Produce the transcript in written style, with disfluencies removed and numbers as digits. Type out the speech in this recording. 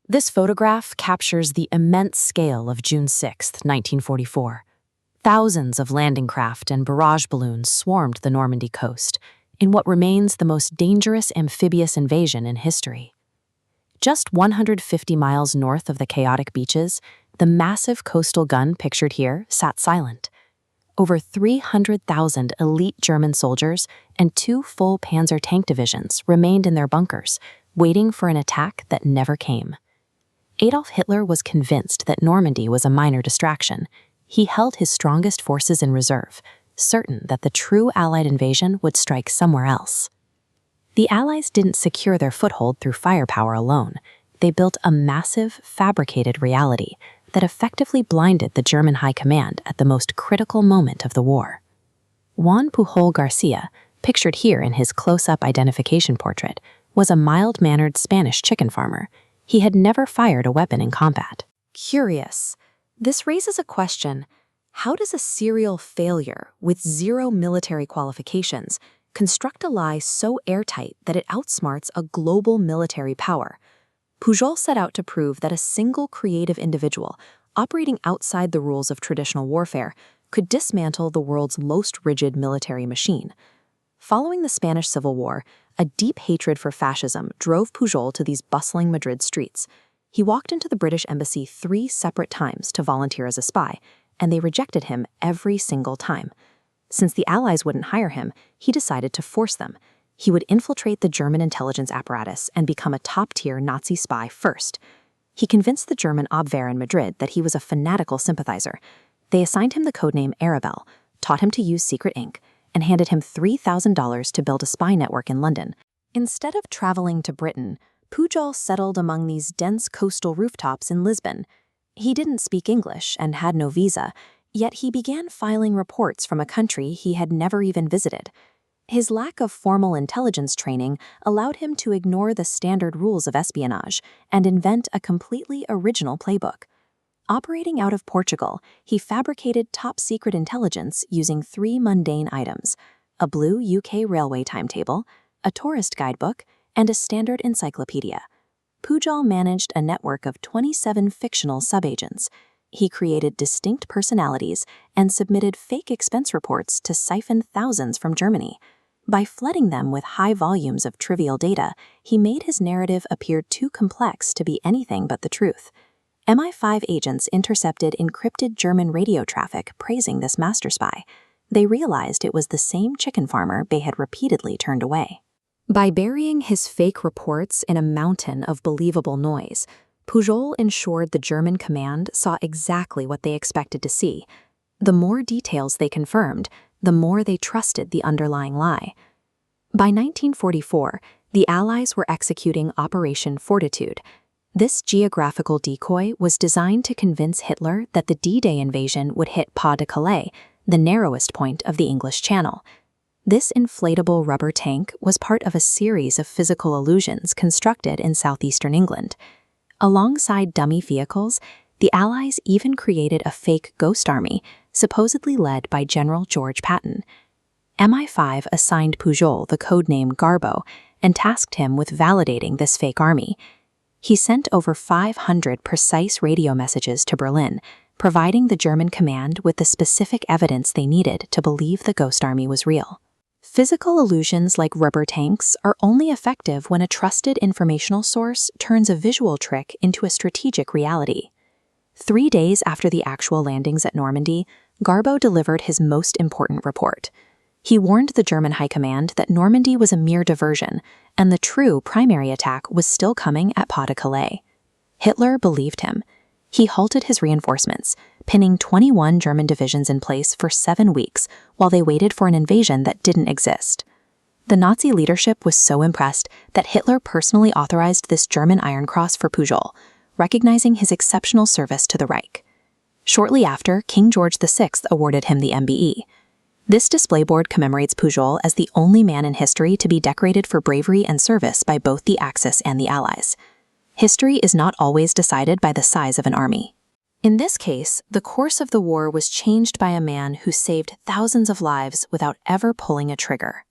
This photograph captures the immense scale of June 6, 1944. Thousands of landing craft and barrage balloons swarmed the Normandy coast in what remains the most dangerous amphibious invasion in history. Just 150 miles north of the chaotic beaches, the massive coastal gun pictured here sat silent. Over 300,000 elite German soldiers and 2 full Panzer tank divisions remained in their bunkers, waiting for an attack that never came. Adolf Hitler was convinced that Normandy was a minor distraction. He held his strongest forces in reserve, certain that the true Allied invasion would strike somewhere else. The Allies didn't secure their foothold through firepower alone. They built a massive, fabricated reality that effectively blinded the German high command at the most critical moment of the war. Juan Pujol García, pictured here in his close-up identification portrait, was a mild-mannered Spanish chicken farmer. He had never fired a weapon in combat. Curious. This raises a question. How does a serial failure with 0 military qualifications construct a lie so airtight that it outsmarts a global military power? Pujol set out to prove that a single creative individual, operating outside the rules of traditional warfare, could dismantle the world's most rigid military machine. Following the Spanish Civil War, a deep hatred for fascism drove Pujol to these bustling Madrid streets. He walked into the British embassy 3 separate times to volunteer as a spy, and they rejected him every single time. Since the Allies wouldn't hire him, he decided to force them. He would infiltrate the German intelligence apparatus and become a top-tier Nazi spy first. He convinced the German Abwehr in Madrid that he was a fanatical sympathizer. They assigned him the codename Arabelle, taught him to use secret ink, and handed him $3,000 to build a spy network in London. Instead of traveling to Britain, Pujol settled among these dense coastal rooftops in Lisbon. He didn't speak English and had no visa, yet he began filing reports from a country he had never even visited. His lack of formal intelligence training allowed him to ignore the standard rules of espionage and invent a completely original playbook. Operating out of Portugal, he fabricated top-secret intelligence using 3 mundane items: a blue UK railway timetable, a tourist guidebook, and a standard encyclopedia. Pujol managed a network of 27 fictional subagents. He created distinct personalities and submitted fake expense reports to siphon thousands from Germany. By flooding them with high volumes of trivial data, he made his narrative appear too complex to be anything but the truth. MI5 agents intercepted encrypted German radio traffic praising this master spy. They realized it was the same chicken farmer they had repeatedly turned away. By burying his fake reports in a mountain of believable noise, Pujol ensured the German command saw exactly what they expected to see. The more details they confirmed, the more they trusted the underlying lie. By 1944, the Allies were executing Operation Fortitude. This geographical decoy was designed to convince Hitler that the D-Day invasion would hit Pas-de-Calais, the narrowest point of the English Channel. This inflatable rubber tank was part of a series of physical illusions constructed in southeastern England. Alongside dummy vehicles, the Allies even created a fake ghost army, supposedly led by General George Patton. MI5 assigned Pujol the codename Garbo and tasked him with validating this fake army. He sent over 500 precise radio messages to Berlin, providing the German command with the specific evidence they needed to believe the ghost army was real. Physical illusions like rubber tanks are only effective when a trusted informational source turns a visual trick into a strategic reality. 3 days after the actual landings at Normandy, Garbo delivered his most important report. He warned the German high command that Normandy was a mere diversion, and the true primary attack was still coming at Pas-de-Calais. Hitler believed him. He halted his reinforcements, pinning 21 German divisions in place for 7 weeks while they waited for an invasion that didn't exist. The Nazi leadership was so impressed that Hitler personally authorized this German Iron Cross for Pujol, recognizing his exceptional service to the Reich. Shortly after, King George VI awarded him the MBE. This display board commemorates Pujol as the only man in history to be decorated for bravery and service by both the Axis and the Allies. History is not always decided by the size of an army. In this case, the course of the war was changed by a man who saved thousands of lives without ever pulling a trigger.